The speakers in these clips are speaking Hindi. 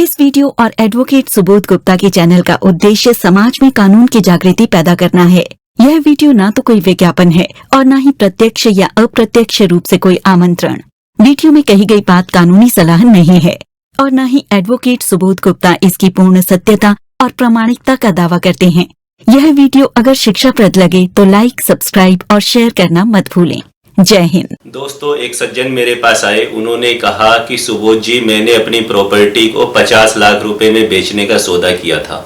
इस वीडियो और एडवोकेट सुबोध गुप्ता के चैनल का उद्देश्य समाज में कानून की जागृति पैदा करना है। यह वीडियो ना तो कोई विज्ञापन है और न ही प्रत्यक्ष या अप्रत्यक्ष रूप से कोई आमंत्रण। वीडियो में कही गई बात कानूनी सलाह नहीं है और न ही एडवोकेट सुबोध गुप्ता इसकी पूर्ण सत्यता और प्रामाणिकता का दावा करते हैं। यह वीडियो अगर शिक्षाप्रद लगे तो लाइक, सब्सक्राइब और शेयर करना मत भूलें। जय हिंद। दोस्तों, एक सज्जन मेरे पास आए। उन्होंने कहा कि सुबोध जी, मैंने अपनी प्रॉपर्टी को 50 लाख रुपए में बेचने का सौदा किया था,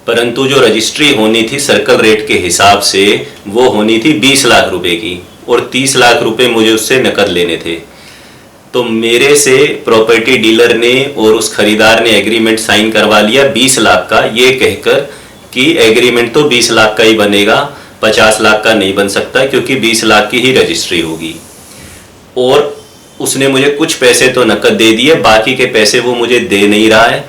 परंतु जो रजिस्ट्री होनी थी सर्कल रेट के हिसाब से वो होनी थी 20 लाख रुपए की और 30 लाख रुपए मुझे उससे नकद लेने थे। तो मेरे से प्रॉपर्टी डीलर ने और उस खरीदार ने एग्रीमेंट साइन करवा लिया 20 लाख का, ये कहकर कि एग्रीमेंट तो 20 लाख का ही बनेगा, 50 लाख का नहीं बन सकता क्योंकि 20 लाख की ही रजिस्ट्री होगी। और उसने मुझे कुछ पैसे तो नकद दे दिए, बाकी के पैसे वो मुझे दे नहीं रहा है।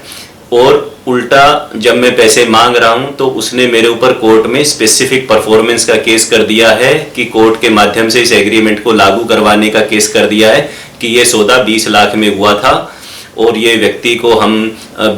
और उल्टा जब मैं पैसे मांग रहा हूं तो उसने मेरे ऊपर कोर्ट में स्पेसिफिक परफॉर्मेंस का केस कर दिया है कि कोर्ट के माध्यम से इस एग्रीमेंट को लागू करवाने का केस कर दिया है कि ये सौदा 20 लाख में हुआ था और ये व्यक्ति को हम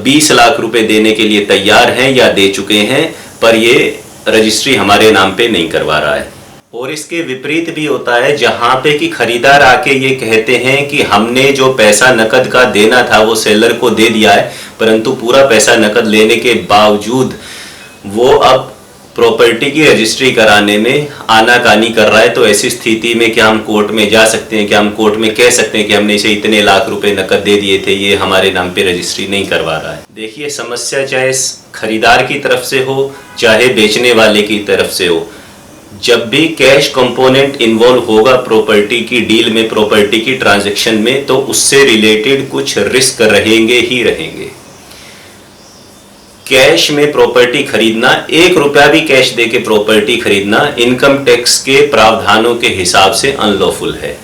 20 लाख रुपए देने के लिए तैयार हैं या दे चुके हैं, पर ये रजिस्ट्री हमारे नाम पे नहीं करवा रहा है। और इसके विपरीत भी होता है, जहां पे कि खरीदार आके ये कहते हैं कि हमने जो पैसा नकद का देना था वो सेलर को दे दिया है, परंतु पूरा पैसा नकद लेने के बावजूद वो अब प्रॉपर्टी की रजिस्ट्री कराने में आनाकानी कर रहा है। तो ऐसी स्थिति में क्या हम कोर्ट में जा सकते हैं? क्या हम कोर्ट में कह सकते हैं कि हमने इसे इतने लाख रुपए नकद दे दिए थे, ये हमारे नाम पे रजिस्ट्री नहीं करवा रहा है? देखिए, समस्या चाहे खरीदार की तरफ से हो चाहे बेचने वाले की तरफ से हो, जब भी कैश कंपोनेंट इन्वॉल्व होगा प्रॉपर्टी की डील में, प्रॉपर्टी की ट्रांजैक्शन में, तो उससे रिलेटेड कुछ रिस्क रहेंगे ही रहेंगे। कैश में प्रॉपर्टी खरीदना, 1 रुपया भी कैश देके प्रॉपर्टी खरीदना इनकम टैक्स के प्रावधानों के हिसाब से अनलॉफुल है।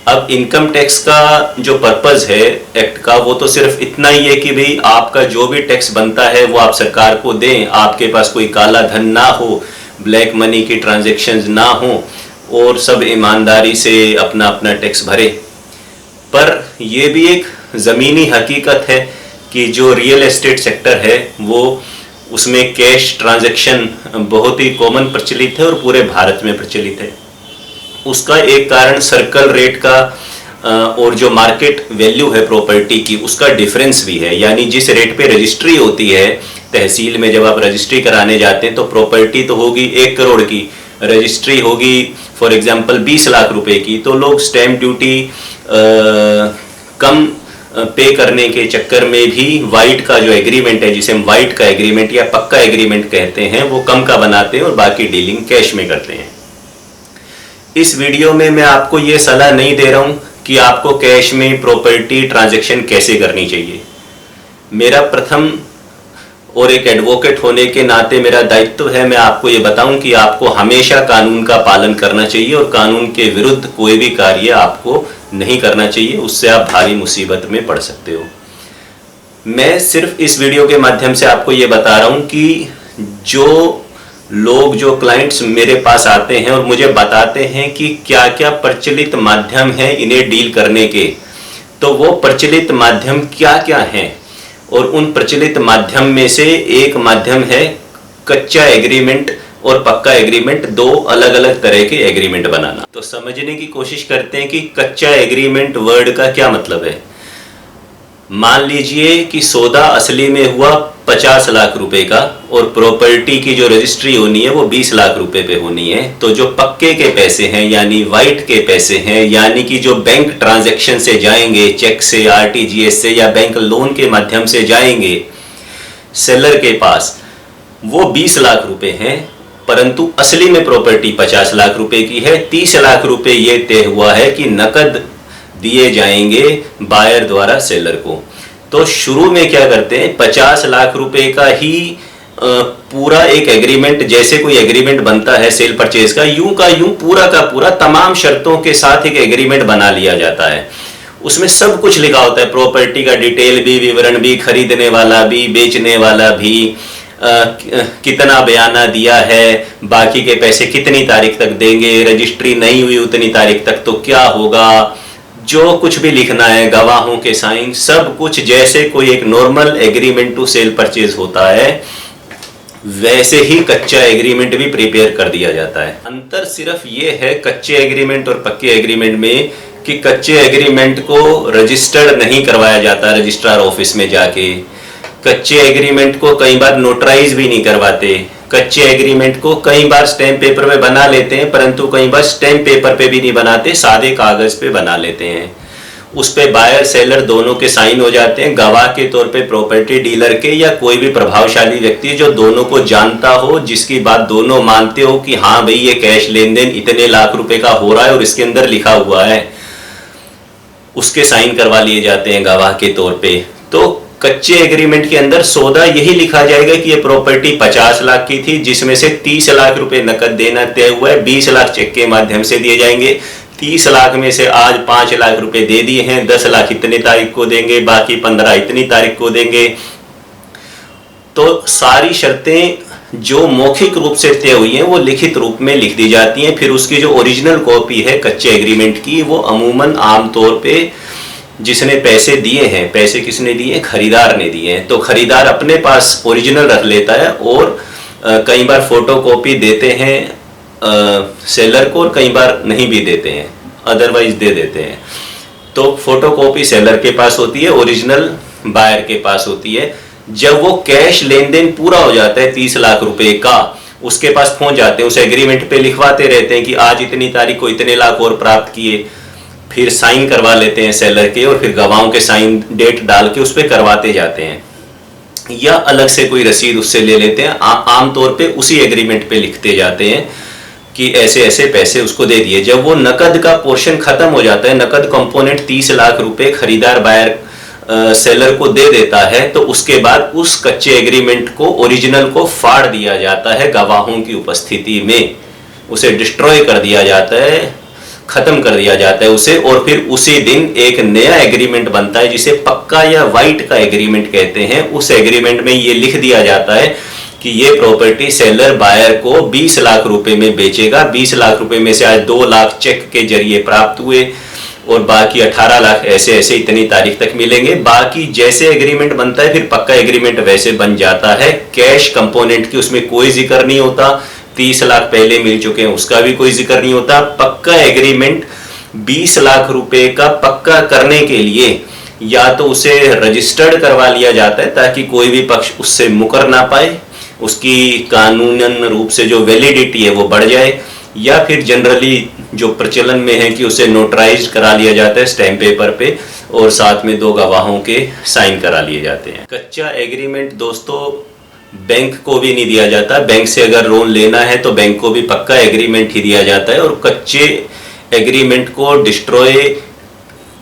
अब इनकम टैक्स का जो पर्पस है एक्ट का, वो तो सिर्फ इतना ही है कि भाई आपका जो भी टैक्स बनता है वो आप सरकार को दें, आपके पास कोई काला धन ना हो, ब्लैक मनी की ट्रांजैक्शंस ना हो और सब ईमानदारी से अपना अपना टैक्स भरे। पर यह भी एक ज़मीनी हकीकत है कि जो रियल एस्टेट सेक्टर है वो उसमें कैश ट्रांजैक्शन बहुत ही कॉमन प्रचलित है और पूरे भारत में प्रचलित है। उसका एक कारण सर्कल रेट का और जो मार्केट वैल्यू है प्रॉपर्टी की उसका डिफरेंस भी है। यानी जिस रेट पे रजिस्ट्री होती है तहसील में, जब आप रजिस्ट्री कराने जाते हैं तो प्रॉपर्टी तो होगी 1 करोड़ की, रजिस्ट्री होगी फॉर एग्जांपल 20 लाख रुपए की, तो लोग स्टैंप ड्यूटी कम पे करने के चक्कर में भी वाइट का जो एग्रीमेंट है, जिसे हम वाइट का एग्रीमेंट या पक्का एग्रीमेंट कहते हैं, वो कम का बनाते हैं और बाकी डीलिंग कैश में करते हैं। इस वीडियो में मैं आपको ये सलाह नहीं दे रहा हूं कि आपको कैश में प्रॉपर्टी ट्रांजैक्शन कैसे करनी चाहिए। मेरा प्रथम और एक एडवोकेट होने के नाते मेरा दायित्व है मैं आपको ये बताऊं कि आपको हमेशा कानून का पालन करना चाहिए और कानून के विरुद्ध कोई भी कार्य आपको नहीं करना चाहिए, उससे आप भारी मुसीबत में पड़ सकते हो। मैं सिर्फ इस वीडियो के माध्यम से आपको ये बता रहा हूं कि जो क्लाइंट्स मेरे पास आते हैं और मुझे बताते हैं कि क्या क्या प्रचलित माध्यम है इन्हें डील करने के, तो वो प्रचलित माध्यम क्या क्या हैं, और उन प्रचलित माध्यम में से एक माध्यम है कच्चा एग्रीमेंट और पक्का एग्रीमेंट, 2 अलग अलग तरह के एग्रीमेंट बनाना। तो समझने की कोशिश करते हैं कि कच्चा एग्रीमेंट वर्ड का क्या मतलब है। मान लीजिए कि सौदा असली में हुआ 50 लाख रुपए का और प्रॉपर्टी की जो रजिस्ट्री होनी है वो 20 लाख रुपए पे होनी है। तो जो पक्के के पैसे हैं यानी वाइट के पैसे हैं, यानी कि जो बैंक ट्रांजैक्शन से जाएंगे, चेक से, आरटीजीएस से या बैंक लोन के माध्यम से जाएंगे सेलर के पास, वो 20 लाख रुपए हैं, परंतु असली में प्रॉपर्टी 50 लाख रुपए की है। 30 लाख रुपए ये तय हुआ है कि नकद दिए जाएंगे बायर द्वारा सेलर को। तो शुरू में क्या करते हैं, 50 लाख रुपए का ही पूरा एक एग्रीमेंट, जैसे कोई एग्रीमेंट बनता है सेल परचेज का, यूं का यूं पूरा का पूरा तमाम शर्तों के साथ एक एग्रीमेंट बना लिया जाता है। उसमें सब कुछ लिखा होता है, प्रॉपर्टी का डिटेल भी, विवरण भी, खरीदने वाला भी, बेचने वाला भी, कितना बयाना दिया है, बाकी के पैसे कितनी तारीख तक देंगे, रजिस्ट्री नहीं हुई उतनी तारीख तक तो क्या होगा, जो कुछ भी लिखना है, गवाहों के साइन, सब कुछ जैसे कोई एक normal agreement to sell purchase होता है वैसे ही कच्चा एग्रीमेंट भी प्रिपेयर कर दिया जाता है। अंतर सिर्फ ये है कच्चे एग्रीमेंट और पक्के एग्रीमेंट में कि कच्चे एग्रीमेंट को रजिस्टर्ड नहीं करवाया जाता रजिस्ट्रार ऑफिस में जाके, कच्चे एग्रीमेंट को कई बार नोटराइज भी नहीं करवाते, कच्चे एग्रीमेंट को कई बार स्टैम्प पेपर पे बना लेते हैं परंतु कई बार स्टैम्प पेपर पे भी नहीं बनाते, सादे कागज पे बना लेते हैं। उस पे बायर सेलर दोनों के साइन हो जाते हैं, गवाह के तौर पे प्रॉपर्टी डीलर के या कोई भी प्रभावशाली व्यक्ति जो दोनों को जानता हो, जिसकी बात दोनों मानते हो कि हाँ भाई ये कैश लेन देन इतने लाख रुपए का हो रहा है और इसके अंदर लिखा हुआ है, उसके साइन करवा लिए जाते हैं गवाह के तौर पे। तो कच्चे एग्रीमेंट के अंदर सौदा यही लिखा जाएगा कि ये प्रॉपर्टी 50 लाख की थी जिसमें से 30 लाख रुपए नकद देना तय हुआ है, 20 लाख चेक के माध्यम से दिए जाएंगे, 30 लाख में से आज 5 लाख रुपए दे दिए हैं, 10 लाख इतनी तारीख को देंगे, बाकी 15 इतनी तारीख को देंगे। तो सारी शर्तें जो मौखिक रूप से तय हुई हैं वो लिखित रूप में लिख दी जाती हैं। फिर उसकी जो ओरिजिनल कॉपी है कच्चे एग्रीमेंट की, वो अमूमन आमतौर पे जिसने पैसे दिए हैं, पैसे किसने दिए, खरीदार ने दिए हैं, तो खरीदार अपने पास ओरिजिनल रख लेता है और कई बार फोटो कॉपी देते हैं सेलर को और कई बार नहीं भी देते हैं, अदरवाइज दे देते हैं। तो फोटो कॉपी सेलर के पास होती है, ओरिजिनल बायर के पास होती है। जब वो कैश लेन देन पूरा हो जाता है 30 लाख रुपए का, उसके पास पहुंच जाते हैं, उस एग्रीमेंट पे लिखवाते रहते हैं कि आज इतनी तारीख को इतने लाख और प्राप्त किए, फिर साइन करवा लेते हैं सेलर के और फिर गवाहों के साइन डेट डाल के उस पर करवाते जाते हैं, या अलग से कोई रसीद उससे ले लेते हैं। आमतौर पे उसी एग्रीमेंट पे लिखते जाते हैं कि ऐसे ऐसे पैसे उसको दे दिए। जब वो नकद का पोर्शन खत्म हो जाता है, नकद कंपोनेंट 30 लाख रुपए खरीदार बायर सेलर को दे देता है, तो उसके बाद उस कच्चे एग्रीमेंट को ओरिजिनल को फाड़ दिया जाता है गवाहों की उपस्थिति में, उसे डिस्ट्रॉय कर दिया जाता है, खत्म कर दिया जाता है उसे, और फिर उसी दिन एक नया एग्रीमेंट बनता है जिसे पक्का या वाइट का एग्रीमेंट कहते हैं। उस एग्रीमेंट में ये लिख दिया जाता है कि ये प्रॉपर्टी सेलर बायर को 20 लाख रुपए में बेचेगा, 20 लाख रुपए में से आज 2 लाख चेक के जरिए प्राप्त हुए और बाकी 18 लाख ऐसे ऐसे इतनी तारीख तक मिलेंगे। बाकी जैसे एग्रीमेंट बनता है फिर पक्का एग्रीमेंट वैसे बन जाता है। कैश कंपोनेंट की उसमें कोई जिक्र नहीं होता, 30 लाख पहले मिल चुके हैं उसका भी कोई जिक्र नहीं होता। पक्का एग्रीमेंट 20 लाख रुपए का पक्का करने के लिए या तो उसे रजिस्टर्ड करवा लिया जाता है ताकि कोई भी पक्ष उससे मुकर ना पाए, उसकी कानूनन रूप से जो वैलिडिटी है वो बढ़ जाए, या फिर जनरली जो प्रचलन में है कि उसे नोटराइज करा लिया जाता है स्टैम्प पेपर पे और साथ में 2 गवाहों के साइन करा लिए जाते हैं। कच्चा एग्रीमेंट दोस्तों बैंक को भी नहीं दिया जाता, बैंक से अगर लोन लेना है तो बैंक को भी पक्का एग्रीमेंट ही दिया जाता है, और कच्चे एग्रीमेंट को डिस्ट्रॉय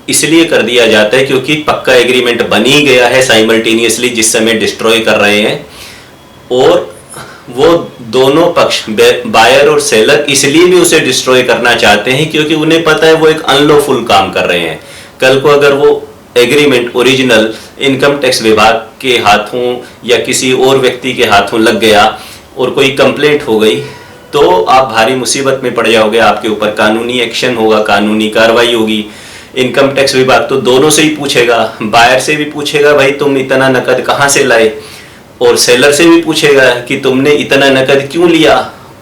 इसलिए कर दिया जाता है क्योंकि पक्का एग्रीमेंट बन ही गया है साइमल्टेनियसली जिस समय डिस्ट्रॉय कर रहे हैं, और वो दोनों पक्ष बायर और सेलर इसलिए भी उसे डिस्ट्रॉय करना चाहते हैं क्योंकि उन्हें पता है वो एक अनलॉफुल काम कर रहे हैं। कल को अगर वो एग्रीमेंट ओरिजिनल इनकम टैक्स विभाग के हाथों या किसी और व्यक्ति के हाथों लग गया और कोई कंप्लेंट हो गई तो आप भारी मुसीबत में पड़ जाओगे, आपके ऊपर कानूनी एक्शन होगा, कानूनी कार्रवाई होगी। इनकम टैक्स विभाग तो दोनों से ही पूछेगा, बायर से भी पूछेगा भाई तुम इतना नकद कहाँ से लाए, और सेलर से भी पूछेगा कि तुमने इतना नकद क्यों लिया,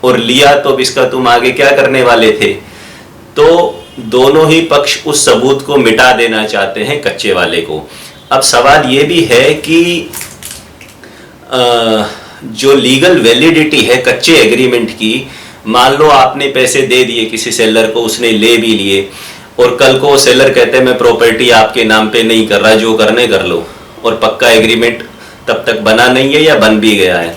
और लिया तो अब इसका तुम आगे क्या करने वाले थे। तो दोनों ही पक्ष उस सबूत को मिटा देना चाहते हैं कच्चे वाले को। अब सवाल ये भी है कि जो लीगल वैलिडिटी है कच्चे एग्रीमेंट की, मान लो आपने पैसे दे दिए किसी सेलर को, उसने ले भी लिए, और कल को सेलर कहते हैं मैं प्रॉपर्टी आपके नाम पे नहीं कर रहा, जो करने कर लो, और पक्का एग्रीमेंट तब तक बना नहीं है या बन भी गया है,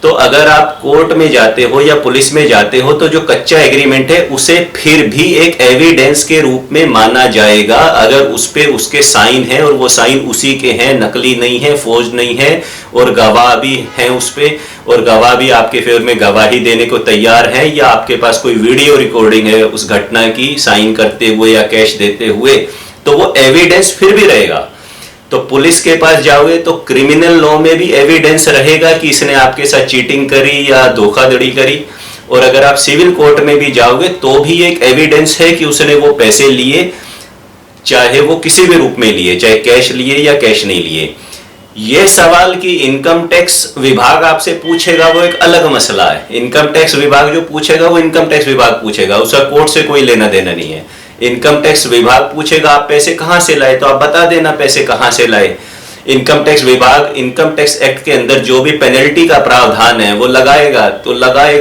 तो अगर आप कोर्ट में जाते हो या पुलिस में जाते हो तो जो कच्चा एग्रीमेंट है उसे फिर भी एक एविडेंस के रूप में माना जाएगा अगर उस पे उसके साइन है और वो साइन उसी के हैं, नकली नहीं है, फोर्ज नहीं है, और गवाह भी हैं उस पे, और गवाह भी आपके फेवर में गवाही देने को तैयार है, या आपके पास कोई वीडियो रिकॉर्डिंग है उस घटना की साइन करते हुए या कैश देते हुए, तो वो एविडेंस फिर भी रहेगा। तो पुलिस के पास जाओगे तो क्रिमिनल लॉ में भी एविडेंस रहेगा कि इसने आपके साथ चीटिंग करी या धोखाधड़ी करी, और अगर आप सिविल कोर्ट में भी जाओगे तो भी एक एविडेंस है कि उसने वो पैसे लिए चाहे वो किसी भी रूप में लिए, चाहे कैश लिए या कैश नहीं लिए। ये सवाल कि इनकम टैक्स विभाग आपसे पूछेगा वो एक अलग मसला है। इनकम टैक्स विभाग जो पूछेगा वो इनकम टैक्स विभाग पूछेगा, उसका कोर्ट से कोई लेना देना नहीं है। इनकम टैक्स विभाग पूछेगा आप पैसे कहां से लाए, तो आप बता देना पैसे कहां से लाए। इनकम टैक्स विभाग इनकम टैक्स एक्ट के अंदर जो भी पेनल्टी का प्रावधान है वो लगाएगा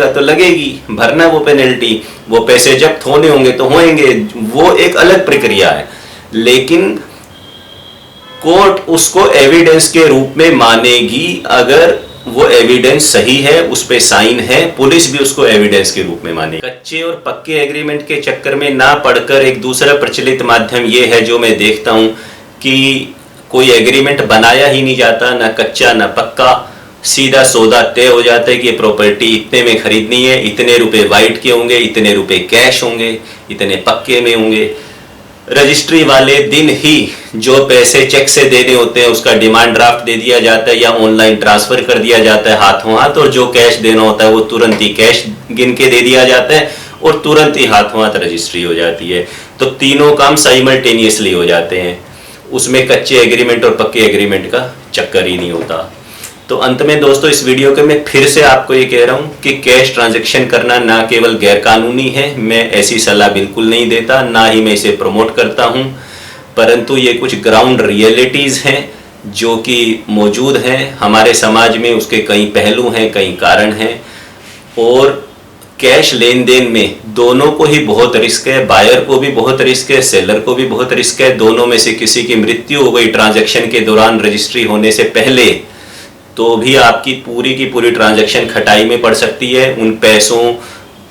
तो लगेगी, भरना वो पेनल्टी, वो पैसे जब्त होने होंगे तो होंगे, वो एक अलग प्रक्रिया है। लेकिन कोर्ट उसको एविडेंस के रूप में मानेगी अगर वो एविडेंस सही है, उस पे साइन है, पुलिस भी उसको एविडेंस के रूप में मानेगी। कच्चे और पक्के एग्रीमेंट के चक्कर में ना पड़कर एक दूसरा प्रचलित माध्यम ये है जो मैं देखता हूं कि कोई एग्रीमेंट बनाया ही नहीं जाता, ना कच्चा ना पक्का, सीधा सौदा तय हो जाता है कि ये प्रॉपर्टी इतने में खरीदनी है, इतने रुपए वाइट के होंगे, इतने रुपए कैश होंगे, इतने पक्के में होंगे। रजिस्ट्री वाले दिन ही जो पैसे चेक से देने होते हैं उसका डिमांड ड्राफ्ट दे दिया जाता है या ऑनलाइन ट्रांसफर कर दिया जाता है हाथों हाथ, और जो कैश देना होता है वो तुरंत ही कैश गिन के दे दिया जाता है और तुरंत ही हाथों हाथ रजिस्ट्री हो जाती है। तो तीनों काम साइमल्टेनियसली हो जाते हैं, उसमें कच्चे एग्रीमेंट और पक्के एग्रीमेंट का चक्कर ही नहीं होता। तो अंत में दोस्तों इस वीडियो के मैं फिर से आपको ये कह रहा हूँ कि कैश ट्रांजैक्शन करना ना केवल गैरकानूनी है, मैं ऐसी सलाह बिल्कुल नहीं देता, ना ही मैं इसे प्रमोट करता हूँ, परंतु ये कुछ ग्राउंड रियलिटीज़ हैं जो कि मौजूद हैं हमारे समाज में। उसके कई पहलू हैं, कई कारण हैं, और कैश लेन देन में दोनों को ही बहुत रिस्क है, बायर को भी बहुत रिस्क है, सेलर को भी बहुत रिस्क है। दोनों में से किसी की मृत्यु हो गई ट्रांजैक्शन के दौरान रजिस्ट्री होने से पहले तो भी आपकी पूरी ट्रांजैक्शन खटाई में पड़ सकती है, उन पैसों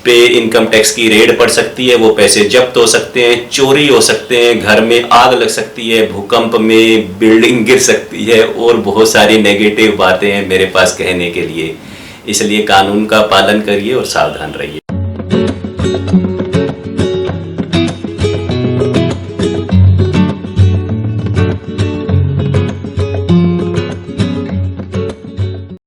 पे इनकम टैक्स की रेड पड़ सकती है, वो पैसे जब्त हो सकते हैं, चोरी हो सकते हैं, घर में आग लग सकती है, भूकंप में बिल्डिंग गिर सकती है, और बहुत सारी नेगेटिव बातें हैं मेरे पास कहने के लिए। इसलिए कानून का पालन करिए और सावधान रहिए।